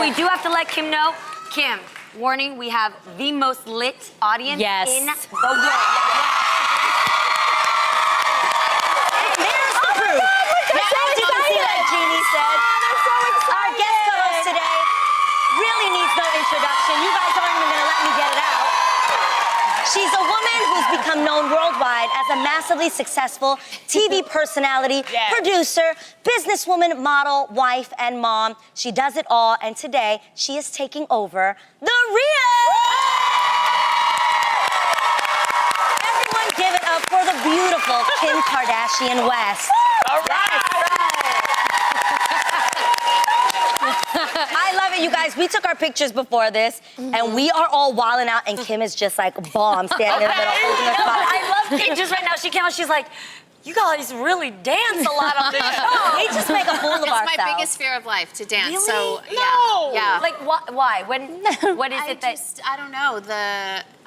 we do have to let Kim know. Kim, warning, we have the most lit audience in the world. There's the proof. Yes, you can see what Jeannie said. Our guest co-host today really needs no introduction. You guys aren't even going to let me get it out. She's a woman who's become known worldwide as a massively successful TV personality, producer, businesswoman, model, wife, and mom. She does it all, and today she is taking over The Real. Everyone give it up for the beautiful Kim Kardashian West. All right. I love it, you guys. We took our pictures before this, and we are all wilding out, and Kim is just like bomb standing in the middle, holding her spot. I love Kim just right now. She came out, she's like, you guys really dance a lot on this show. We just make a fool of ourselves. It's my biggest fear of life, to dance. Really? So, No. yeah. Like, why? What is it that... I don't know.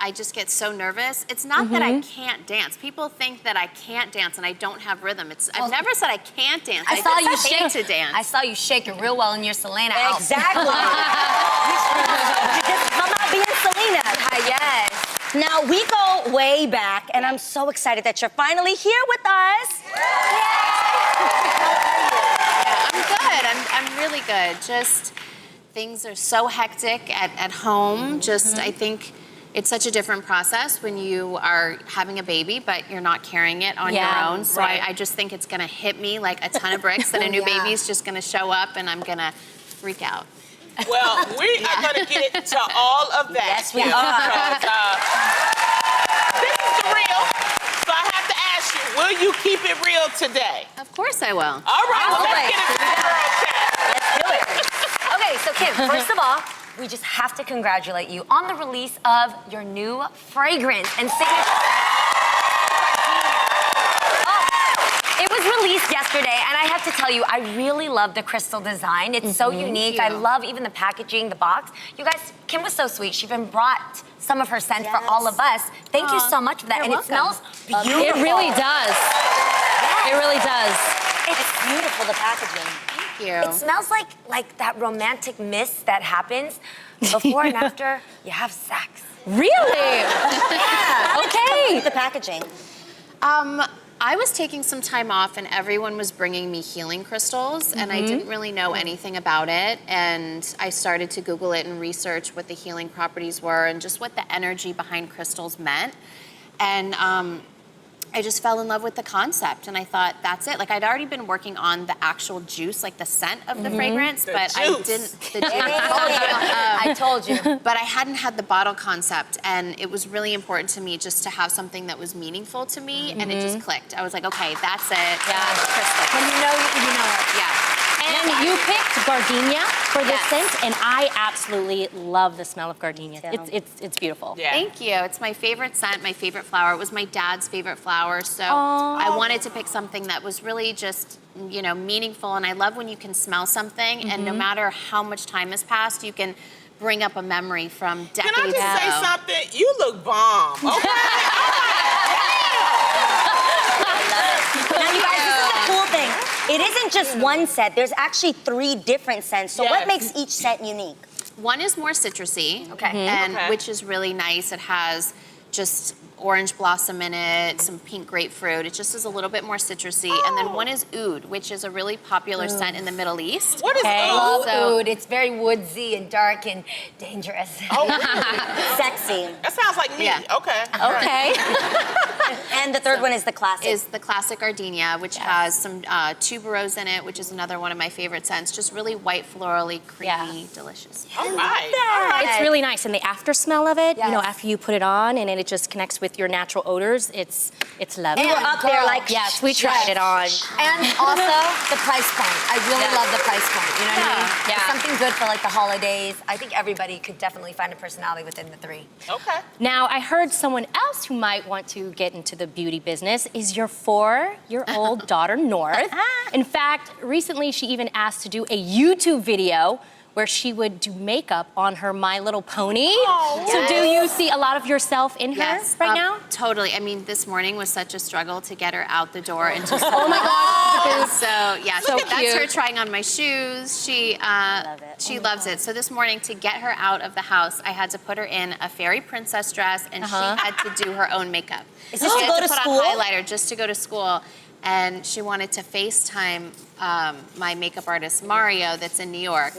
I just get so nervous. It's not that I can't dance. People think that I can't dance and I don't have rhythm. I've never said I can't dance. I saw you shake shake to dance. I saw you shaking real well in your Selena outfit. Exactly. You just come out being Selena. Yes. Now, we go way back, and I'm so excited that you're finally here with us. I'm good. I'm really good. Just things are so hectic at home. Just I think it's such a different process when you are having a baby, but you're not carrying it on your own. So I just think it's gonna hit me like a ton of bricks that a new baby's just gonna show up and I'm gonna freak out. Well, we are going to get into all of that. Yes, we are. This is The Real, so I have to ask you, will you keep it real today? Of course I will. All right, well, let's get into the girl chat. Let's do it. Okay, so Kim, first of all, we just have to congratulate you on the release of your new fragrance and signature. It was released yesterday, and I have to tell you, I really love the crystal design. It's so unique. I love even the packaging, the box. You guys, Kim was so sweet. She even brought some of her scent for all of us. Thank you so much for that. You're and welcome. it smells beautiful. It really does. It really does. It's beautiful, the packaging. Thank you. It smells like that romantic mist that happens before and after you have sex. Really? Yeah. Okay. The packaging. I was taking some time off and everyone was bringing me healing crystals and I didn't really know anything about it, and I started to Google it and research what the healing properties were and just what the energy behind crystals meant. And I just fell in love with the concept and I thought, that's it. Like I'd already been working on the actual juice, like the scent of the fragrance, but I didn't, the juice. I told you. But I hadn't had the bottle concept, and it was really important to me just to have something that was meaningful to me, and it just clicked. I was like, okay, that's it. Yeah. Crystal. When you know it. Yeah. And you picked gardenia for this Yes. scent, and I absolutely love the smell of gardenia. It's beautiful. Yeah. Thank you. It's my favorite scent, my favorite flower. It was my dad's favorite flower, so I wanted to pick something that was really just, you know, meaningful. And I love when you can smell something, and no matter how much time has passed, you can bring up a memory from decades ago. Can I just say something? You look bomb. Okay. Now, you guys, this is the cool thing. It isn't just one scent. There's actually 3 different scents. So what makes each scent unique? One is more citrusy, Okay. which is really nice. It has just orange blossom in it, some pink grapefruit. It just is a little bit more citrusy. And then one is oud, which is a really popular scent in the Middle East. What is I oud? love oud. It's very woodsy and dark and dangerous. Oh, really? Sexy. That sounds like me. Yeah. Okay. Okay. And the third one is the classic. Is the classic gardenia, which has some tuberose in it, which is another one of my favorite scents. Just really white, florally, creamy, delicious. All right. It's really nice, and the after smell of it, you know, Yes. after you put it on, and then it just connects with your natural odors. It's lovely. We were up there like, Yes, we tried it on. And also the price point. I really love the price point. You know what I mean? Yeah. It's something good for like the holidays. I think everybody could definitely find a personality within the 3. Okay. Now, I heard someone else who might want to get into the beauty business is your 4-year-old daughter, North. In fact, recently she even asked to do a YouTube video where she would do makeup on her My Little Pony. Oh, So do you see a lot of yourself in her right now? Totally. I mean, this morning was such a struggle to get her out the door into school. Oh my gosh. So yeah, So that's cute. her trying on my shoes. She she loves it. So this morning, to get her out of the house, I had to put her in a fairy princess dress, and she had to do her own makeup. Is this She to had go to put school? on highlighter just to go to school, and she wanted to FaceTime my makeup artist Mario, that's in New York,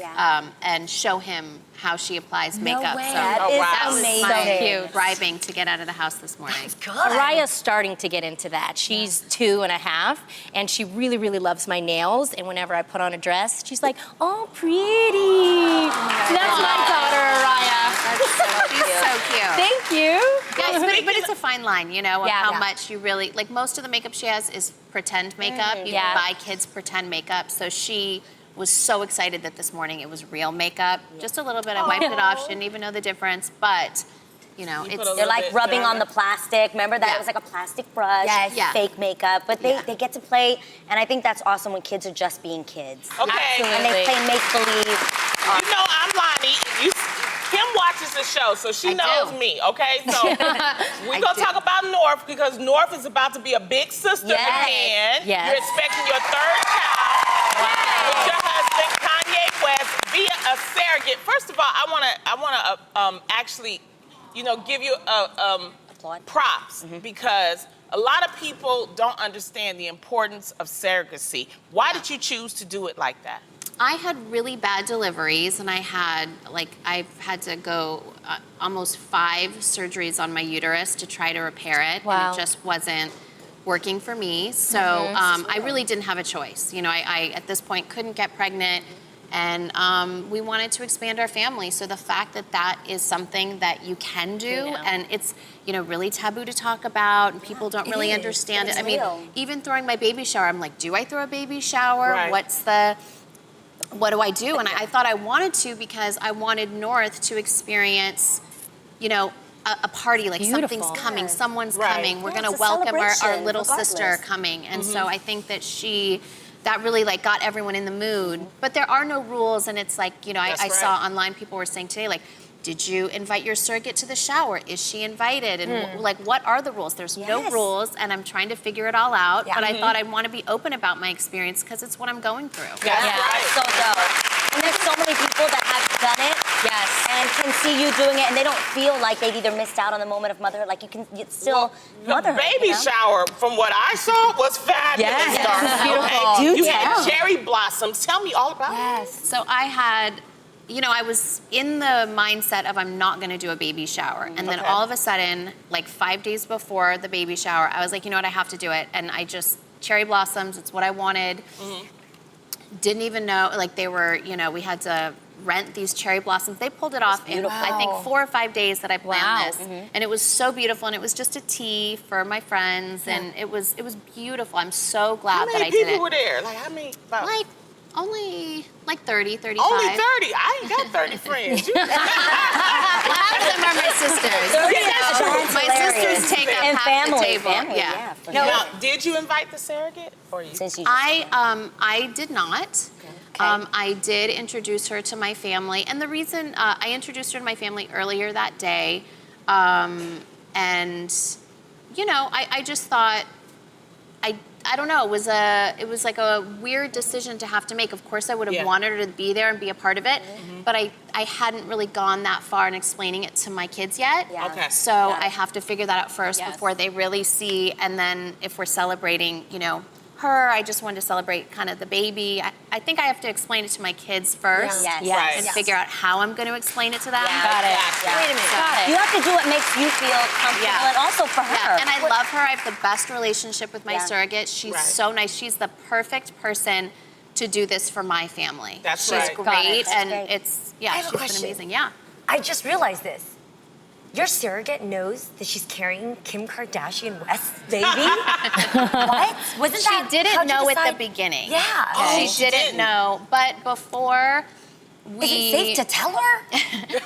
and show him how she applies makeup. way. So That is that was amazing. my Cute. driving to get out of the house this morning. Araya's starting to get into that. She's 2.5, and she really, really loves my nails. And whenever I put on a dress, she's like, "Oh, pretty." So that's my daughter, Araya. She's so cute. Thank you. Yeah, but it's a fine line, you know, of Yeah. how Yeah. much you really, like, most of the makeup she has is pretend makeup. You Yeah. can buy kids pretend makeup. So she was so excited that this morning it was real makeup. Just a little bit, I wiped it off. She didn't even know the difference, but, you know, You put it's... a They're little like bit rubbing down on the plastic. Remember that? Yeah. It was like a plastic brush, Yes. Yeah. fake makeup. But they get to play, and I think that's awesome when kids are just being kids. Okay. And they play make-believe. You know, I'm Lonnie. Kim watches the show, so she I knows do. me, okay? So we're going to do. talk about North, because North is about to be a big sister Yes. again. Yes. You're expecting your 3rd child with your husband, Kanye West, via a surrogate. First of all, I want to actually, you know, give you Applaud. props, because a lot of people don't understand the importance of surrogacy. Why did you choose to do it like that? I had really bad deliveries, and I've had to go almost 5 surgeries on my uterus to try to repair it, Wow. and it just wasn't working for me. So I really didn't have a choice. You know, I at this point couldn't get pregnant, and we wanted to expand our family. So the fact that that is something that you can do, and it's, you know, really taboo to talk about, and people don't really understand it. It's I mean, real. even throwing my baby shower, I'm like, do I throw a baby shower? Right. What do I do? And I thought I wanted to, because I wanted North to experience, you know, a party, like Beautiful. something's coming, someone's Right. coming. We're Yeah, gonna it's a welcome our celebration, little sister regardless. coming. And so I think that that really like got everyone in the mood. But there are no rules, and it's like, you know, I That's saw right. online people were saying today, like, did you invite your surrogate to the shower? Is she invited? And like, what are the rules? There's no Yes. rules, and I'm trying to figure it all out. Yeah. But I thought I'd want to be open about my experience, because it's what I'm going through. That's Yeah, right. so dope. And there's so many people that have done it. Yes. And can see you doing it, and they don't feel like they've either missed out on the moment of motherhood. Like it's still The motherhood. baby you know? shower, from what I saw, was fabulous. Yes. darling. Beautiful. Okay? Do You tell. had cherry blossoms. Tell me all about it. So I had, you know, I was in the mindset of I'm not gonna do a baby shower. And then Okay. all of a sudden, like 5 days before the baby shower, I was like, you know what, I have to do it. And I just, cherry blossoms, it's what I wanted. Didn't even know, like they were, you know, we had to rent these cherry blossoms. They pulled it off in, I think, 4 or 5 days that I planned Wow. this. And it was so beautiful, and it was just a tea for my friends, and it was beautiful. I'm so glad How that many I did people it. were there? Like, how many? About Like, only like 30, 35. only 30. I ain't got 30 friends. You- Half of them are my sisters. That's My hilarious. sisters take up And half family, the table. family, yeah. for now, sure. did you invite the surrogate? Or you? Since you just I did not. I did introduce her to my family, and the reason I introduced her to my family earlier that day, and you know, I just thought I don't know, it was like a weird decision to have to make. Of course, I would have Yeah. wanted her to be there and be a part of it, but I hadn't really gone that far in explaining it to my kids yet. Yeah. Okay. So I have to figure that out first Yes. before they really see, and then if we're celebrating, you know, her, I just wanted to celebrate kind of the baby. I think I have to explain it to my kids first Yes. Yes. Right. and figure out how I'm going to explain it to them. Got it. Exactly. Wait a minute. Got it. You have to do what makes you feel comfortable, Yeah. and also for her. Yeah, and I love her. I have the best relationship with my Yeah. surrogate. She's Right. so nice. She's the perfect person to do this for my family. That's she's right. great, Got it. That's and great. it's I have a she's been question. amazing. Yeah. I just realized this. Your surrogate knows that she's carrying Kim Kardashian West's baby? What? Wasn't She that? didn't how'd you know at the decide- beginning. Yeah. Oh, She didn't know, but before we Is it safe to tell her?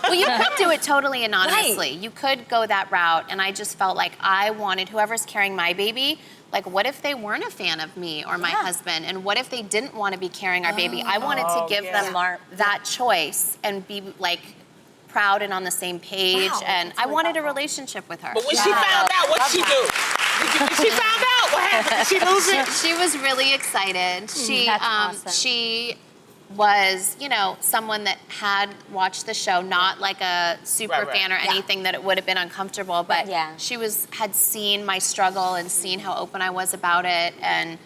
Well, you could do it totally anonymously. You could go that route, and I just felt like I wanted whoever's carrying my baby, like, what if they weren't a fan of me or my husband? And what if they didn't want to be carrying our baby? I wanted to give them that choice and be like proud and on the same page. And I wanted a relationship with her. But when she found out, what'd she do? When she found out, what happened? Did she lose it? She was really excited. That's awesome. She was, you know, someone that had watched the show, not like a super fan or anything that it would have been uncomfortable, but she had seen my struggle and seen how open I was about it, and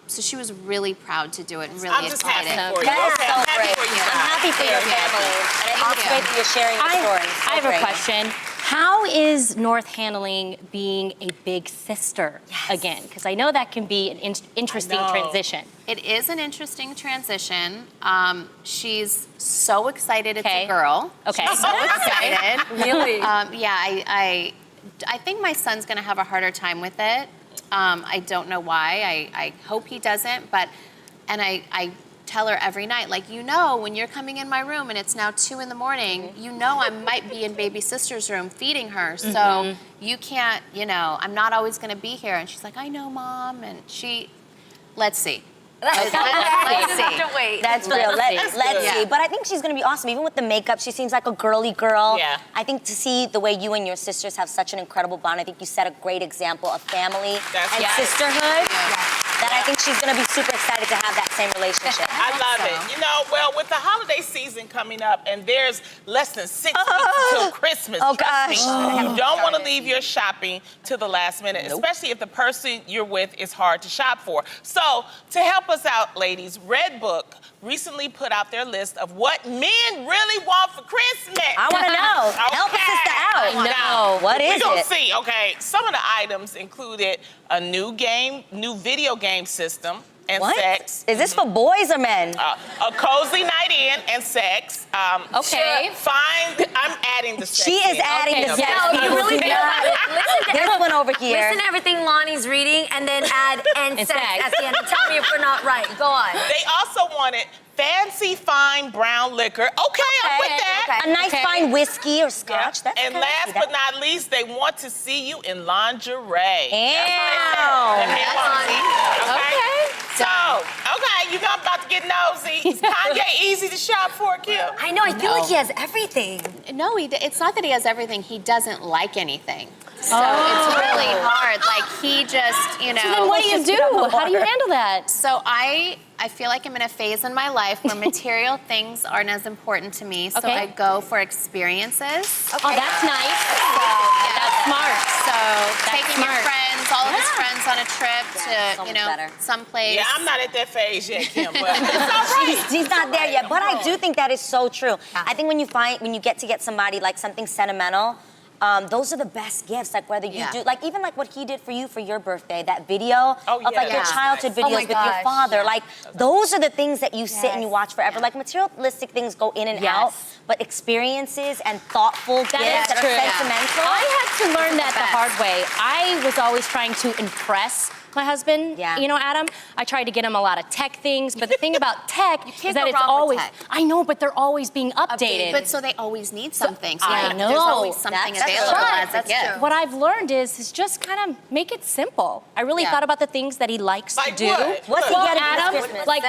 so she was really proud to do it and really I'm just excited. happy for you. That's Okay, so I'm happy great. for you. I'm happy for your family. And I think it's great that you're sharing the story. I have a question. How is North handling being a big sister again? Because I know that can be an interesting transition. It is an interesting transition. She's so excited it's a girl. Okay. She's so excited. Really? I think my son's gonna have a harder time with it. I don't know why. I hope he doesn't, and I tell her every night, like, you know, when you're coming in my room and it's now 2 in the morning, you know I might be in baby sister's room feeding her, so you can't, you know, I'm not always gonna be here. And she's like, I know, Mom, and let's see. Let's see. Wait. That's real. Let's see. But I think she's gonna be awesome. Even with the makeup, she seems like a girly girl. Yeah. I think to see the way you and your sisters have such an incredible bond, I think you set a great example of family and sisterhood. That I think she's gonna be super excited to have that same relationship. I love it. You know, well, with the holiday season coming up, and there's less than 6 weeks until Christmas. Oh, trust me, gosh. you don't want to leave your shopping to the last minute, especially if the person you're with is hard to shop for. So, to help us out, ladies, Redbook recently put out their list of what men really want for Christmas. I wanna know. Help a sister out. I know. What is We're gonna it? see. Okay, some of the items included a new video game system and What? sex. Is this for boys or men? A cozy night in and sex. Okay. I'm adding the sex. She is in. adding the Okay. sex. No, you really do. Listen to This one over here. Listen to everything Lonnie's reading and then add and sex sex. at the end. And tell me if we're not right. Go on. They also wanted fancy fine brown liquor. Okay, I'm with that. A nice fine whiskey or scotch. That's And kinda last see but that. not least, they want to see you in lingerie. Ew. They want to see. Okay. So, okay, you know I'm about to get nosy. Is Kanye easy to shop for, Kim? I know. I feel like he has everything. No, it's not that he has everything. He doesn't like anything. So it's really hard. Like, he just, you know. So then what do you do? How do you handle that? So I feel like I'm in a phase in my life where material things aren't as important to me. So Okay. I go for experiences. Oh, that's nice. That's smart. So taking your smart. friends, all of his friends on a trip so to, much you know, better. someplace. Yeah, I'm not at that phase yet, Kim, but it's all right. He's not there yet, but I do think that is so true. I think when you get to get somebody like something sentimental, those are the best gifts. Like whether you do, like even like what he did for you for your birthday, that video of like your that's childhood nice. videos with your gosh. father. Like those are the things that you sit and you watch forever. Like materialistic things go in and out, but experiences and thoughtful gifts that are sentimental. I had to learn that the hard way. I was always trying to impress my husband, you know, Adam. I tried to get him a lot of tech things, but the thing about tech is that go it's wrong with always, tech. I know, but they're always being updated. But so they always need something. So I know. there's always something That's available right. as a That's gift. true. What I've learned is just kind of make it simple. I really thought about the things that he likes Like to do. what? What's he Well, getting this Adam, Christmas? like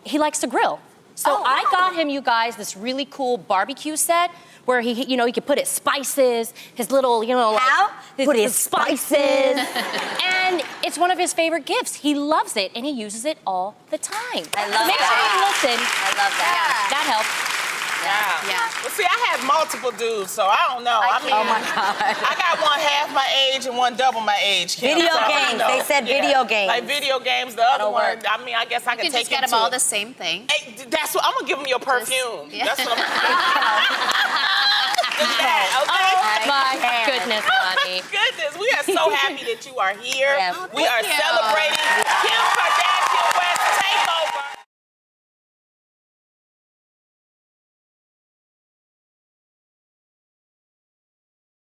he likes to grill. So Oh, I got him, you guys, this really cool barbecue set where he could put his spices, his little, put his spices. And it's one of his favorite gifts. He loves it and he uses it all the time. I love Make that. sure you listen. I love that. That helps. Yeah. Well, see, I have multiple dudes, so I don't know. I mean, Oh my God. I got one half my age and one double my age. Kim, Video so I games. don't know. They said video games. Like video games. The other That'll one, work. I mean, I guess I You could can take just get him them all to the same thing. Hey, that's what I'm gonna give him your perfume. That's what I'm gonna do. Okay. My goodness, Bonnie. Goodness, we are so happy that you are here. Yeah. We are celebrating Kim Kardashian.